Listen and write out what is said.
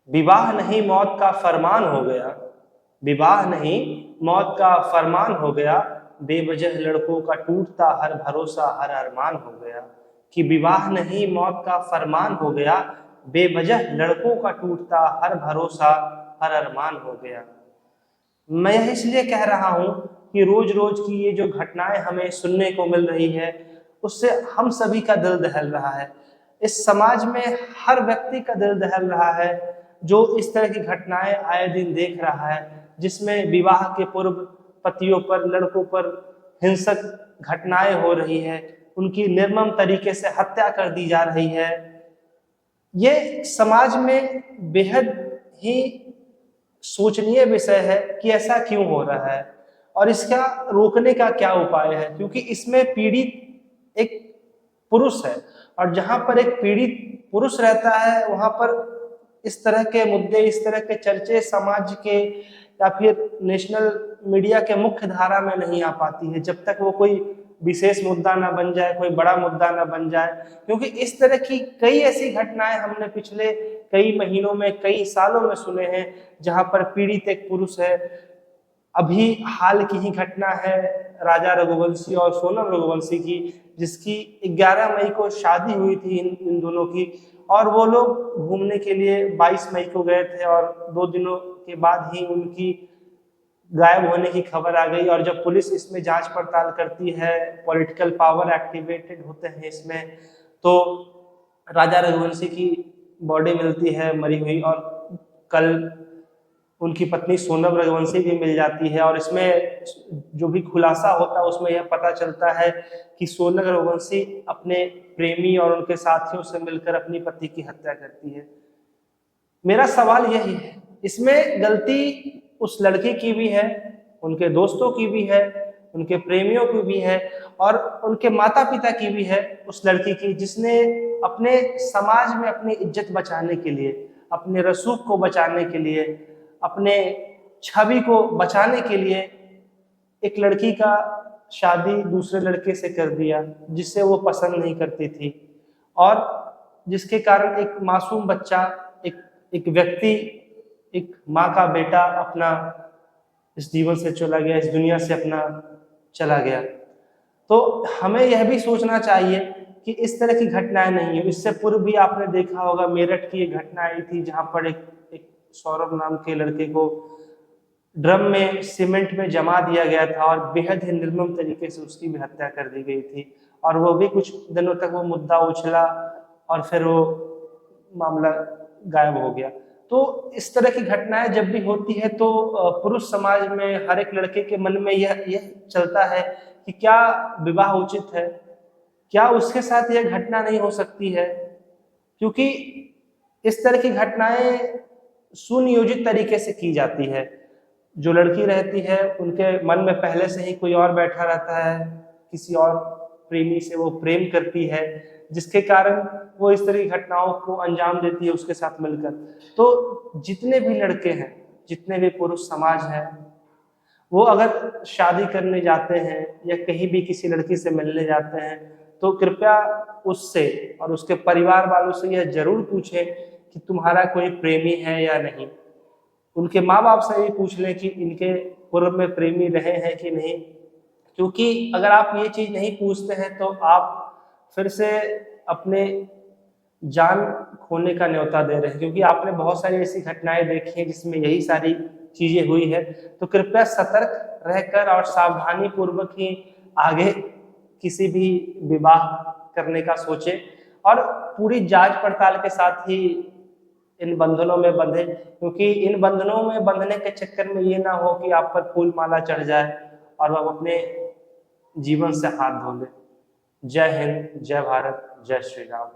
विवाह नहीं मौत का फरमान हो गया, विवाह नहीं मौत का फरमान हो गया, बेवजह लड़कों का टूटता हर भरोसा हर अरमान हो गया। कि विवाह नहीं मौत का फरमान हो गया, बेवजह लड़कों का टूटता हर भरोसा हर अरमान हो गया। मैं यह इसलिए कह रहा हूँ कि रोज रोज की ये जो घटनाएं हमें सुनने को मिल रही है, उससे हम सभी का दिल दहल रहा है। इस समाज में हर व्यक्ति का दिल दहल रहा है जो इस तरह की घटनाएं आए दिन देख रहा है, जिसमें विवाह के पूर्व पतियों पर, लड़कों पर हिंसक घटनाएं हो रही है, उनकी निर्मम तरीके से हत्या कर दी जा रही है। ये समाज में बेहद ही सोचनीय विषय है कि ऐसा क्यों हो रहा है और इसका रोकने का क्या उपाय है, क्योंकि इसमें पीड़ित एक पुरुष है और जहां पर एक पीड़ित पुरुष रहता है वहां पर इस तरह के मुद्दे, इस तरह के चर्चे समाज के या फिर नेशनल मीडिया के मुख्य धारा में नहीं आ पाती है, जब तक वो कोई विशेष मुद्दा ना बन जाए, कोई बड़ा मुद्दा ना बन जाए। क्योंकि इस तरह की कई ऐसी घटनाएं हमने पिछले कई महीनों में, कई सालों में सुने हैं जहां पर पीड़ित एक पुरुष है। अभी हाल की ही घटना है राजा रघुवंशी और सोनम रघुवंशी की, जिसकी 11 मई को शादी हुई थी इन दोनों की, और वो लोग घूमने के लिए 22 मई को गए थे और 2 दिनों के बाद ही उनकी गायब होने की खबर आ गई। और जब पुलिस इसमें जांच पड़ताल करती है, पॉलिटिकल पावर एक्टिवेटेड होते हैं इसमें, तो राजा रघुवंशी की बॉडी मिलती है मरी हुई और कल उनकी पत्नी सोनम रघुवंशी भी मिल जाती है। और इसमें जो भी खुलासा होता है उसमें यह पता चलता है कि सोनम रघुवंशी अपने प्रेमी और उनके साथियों से मिलकर अपनी पति की हत्या करती है। मेरा सवाल यही है, इसमें गलती उस लड़की की भी है, उनके दोस्तों की भी है, उनके प्रेमियों की भी है और उनके माता पिता की भी है, उस लड़की की जिसने अपने समाज में अपनी इज्जत बचाने के लिए, अपने रसूख को बचाने के लिए, अपने छवि को बचाने के लिए एक लड़की का शादी दूसरे लड़के से कर दिया जिससे वो पसंद नहीं करती थी, और जिसके कारण एक मासूम बच्चा, एक व्यक्ति, एक माँ का बेटा अपना इस जीवन से चला गया, इस दुनिया से अपना चला गया। तो हमें यह भी सोचना चाहिए कि इस तरह की घटनाएं नहीं हो। इससे पूर्व भी आपने देखा होगा मेरठ की एक घटना आई थी जहां पर एक सौरभ नाम के लड़के को ड्रम में सीमेंट में जमा दिया गया था और बेहद ही निर्मम तरीके से उसकी भी हत्या कर दी गई थी, और वो भी कुछ दिनों तक वो मुद्दा उछला और फिर वो मामला गायब हो गया। तो इस तरह की घटनाएं जब भी होती है तो पुरुष समाज में हर एक लड़के के मन में यह चलता है कि क्या विवाह उचित है, क्या उसके साथ यह घटना नहीं हो सकती है, क्योंकि इस तरह की घटनाएं सुनियोजित तरीके से की जाती है। जो लड़की रहती है उनके मन में पहले से ही कोई और बैठा रहता है, किसी और प्रेमी से वो प्रेम करती है, जिसके कारण वो इस तरह की घटनाओं को अंजाम देती है उसके साथ मिलकर। तो जितने भी लड़के हैं, जितने भी पुरुष समाज हैं, वो अगर शादी करने जाते हैं या कहीं भी किसी लड़की से मिलने जाते हैं तो कृपया उससे और उसके परिवार वालों से यह जरूर पूछें कि तुम्हारा कोई प्रेमी है या नहीं। उनके माँ बाप से भी पूछ लें कि इनके पूर्व में प्रेमी रहे हैं कि नहीं, क्योंकि अगर आप ये चीज नहीं पूछते हैं तो आप फिर से अपने जान खोने का न्योता दे रहे हैं, क्योंकि आपने बहुत सारी ऐसी घटनाएं देखी हैं जिसमें यही सारी चीजें हुई है। तो कृपया सतर्क रहकर और सावधानी पूर्वक ही आगे किसी भी विवाह करने का सोचे और पूरी जांच पड़ताल के साथ ही इन बंधनों में बंधे, क्योंकि इन बंधनों में बंधने के चक्कर में ये ना हो कि आप पर फूल माला चढ़ जाए और आप अपने जीवन से हाथ धो ले। जय हिंद, जय भारत, जय श्री राम।